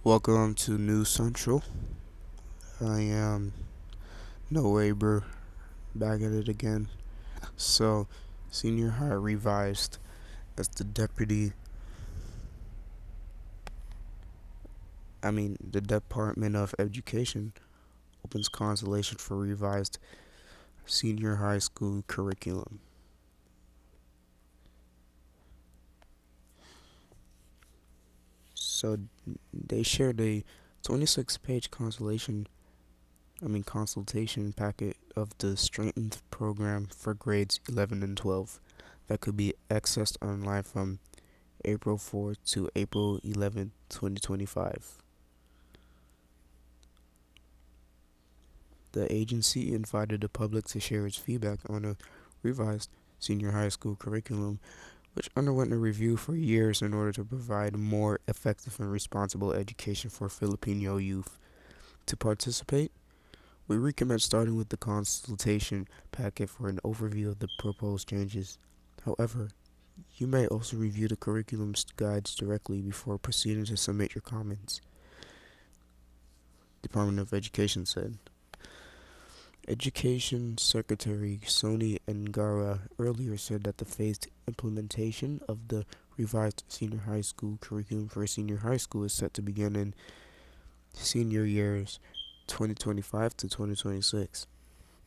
Welcome to News Central. I am No Labor back at it again. So, Senior High revised as the Department of Education opens consultation for revised senior high school curriculum. So, they shared a 26-page consultation packet of the strengthened program for grades 11 and 12 that could be accessed online from April 4th to April 11th, 2025. The agency invited the public to share its feedback on a revised senior high school curriculum, which underwent a review for years in order to provide more effective and responsible education for Filipino youth. To participate, we recommend starting with the consultation packet for an overview of the proposed changes. However, you may also review the curriculum guides directly before proceeding to submit your comments, Department of Education said. Education Secretary Soni Ngara earlier said that the phased implementation of the revised senior high school curriculum for senior high school is set to begin in senior years 2025 to 2026.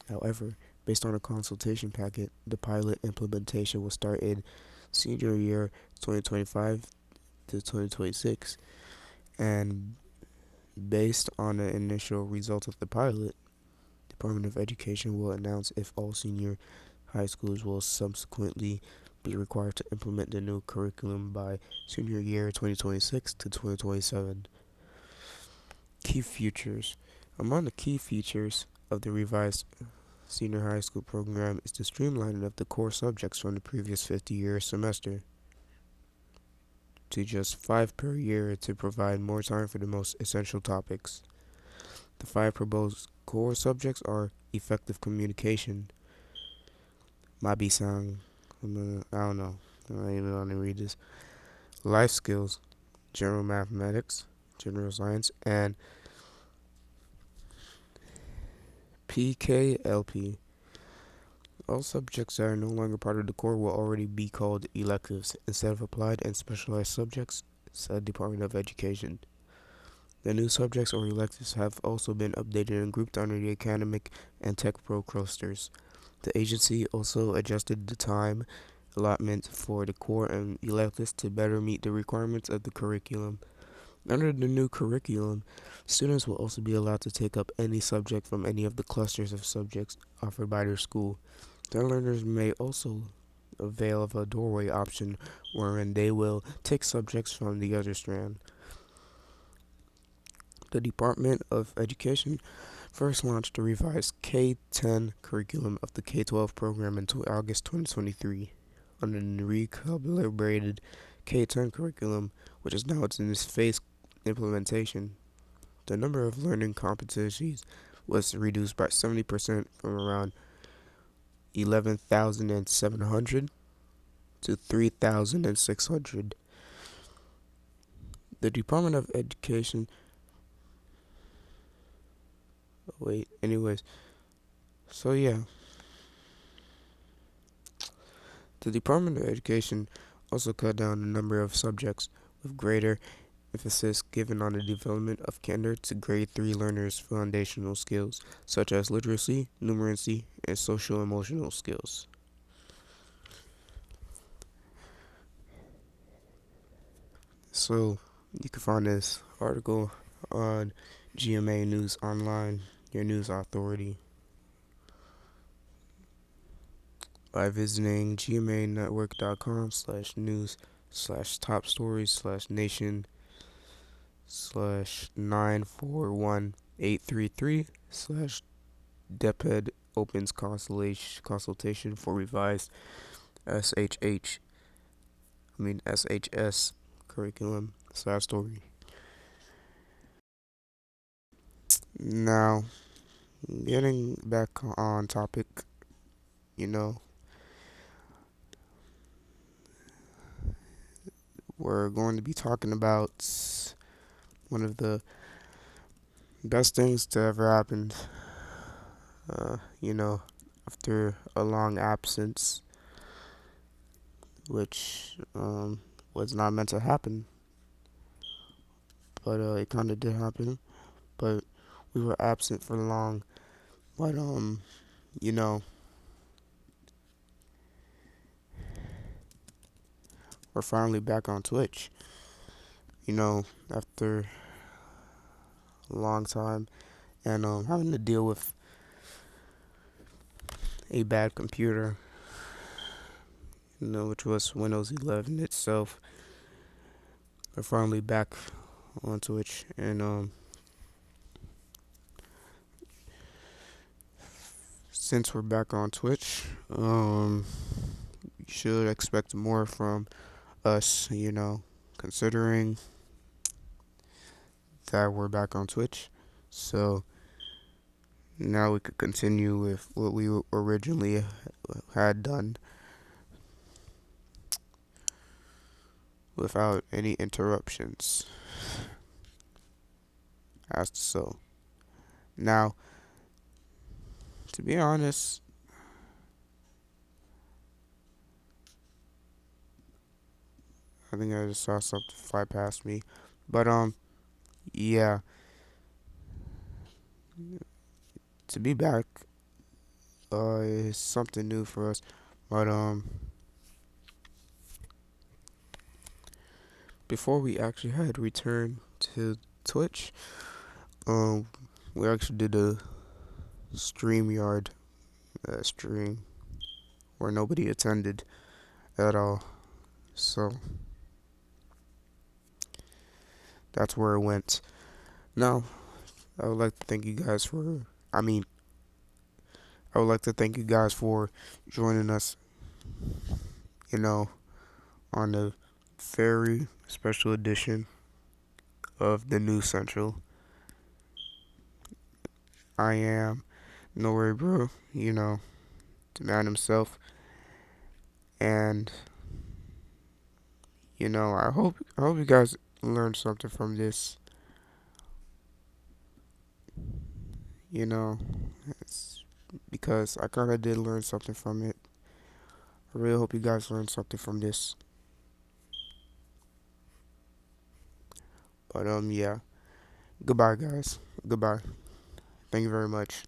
However, based on a consultation packet, the pilot implementation will start in senior year 2025 to 2026, and based on the initial results of the pilot, Department of Education will announce if all senior high schools will subsequently be required to implement the new curriculum by senior year 2026 to 2027. Key features. Among the key features of the revised senior high school program is the streamlining of the core subjects from the previous 50-year semester to just 5 per year to provide more time for the most essential topics. The 5 proposed core subjects are effective communication, Mabi-san, I don't know, I don't even want to read this, life skills, general mathematics, general science, and PKLP. All subjects that are no longer part of the core will already be called electives instead of applied and specialized subjects, said Department of Education. The new subjects or electives have also been updated and grouped under the academic and tech pro clusters. The agency also adjusted the time allotment for the core and electives to better meet the requirements of the curriculum. Under the new curriculum, students will also be allowed to take up any subject from any of the clusters of subjects offered by their school. Their learners may also avail of a doorway option wherein they will take subjects from the other strand. The Department of Education first launched the revised K-10 curriculum of the K-12 program in August 2023 under the recalibrated K-10 curriculum, which is now in its phased implementation. The number of learning competencies was reduced by 70% from around 11,700 to 3,600. The Department of Education. Wait, anyways. So, yeah. The Department of Education also cut down the number of subjects with greater emphasis given on the development of kinder to grade 3 learners' foundational skills, such as literacy, numeracy, and social emotional skills. So, you can find this article on GMA News Online, your news authority, by visiting gmanetwork.com/news/top stories/nation/941-833/DepEd opens consultation for revised SHH, SHS curriculum /story. Now, getting back on topic, you know, we're going to be talking about one of the best things to ever happened. You know, after a long absence, which was not meant to happen, but it kind of did happen. But we were absent for long. But you know, we're finally back on Twitch. You know, after a long time, and having to deal with a bad computer, which was Windows 11 itself. We're finally back on Twitch, and since we're back on Twitch, you should expect more from us. Considering that we're back on Twitch, so now we could continue with what we originally had done without any interruptions. As so, now, to be honest, I think I just saw something fly past me, but yeah, to be back is something new for us, but before we actually had returned to Twitch, um, we actually did a StreamYard stream where nobody attended at all. So that's where it went. Now, I would like to thank you guys for, I mean, I would like to thank you guys for joining us, you know, on a very special edition of the News Central. I am No Worry Bro, the man himself. And, I hope you guys learned something from this. You know, it's because I kind of did learn something from it. I really hope you guys learned something from this. But yeah. Goodbye, guys. Goodbye. Thank you very much.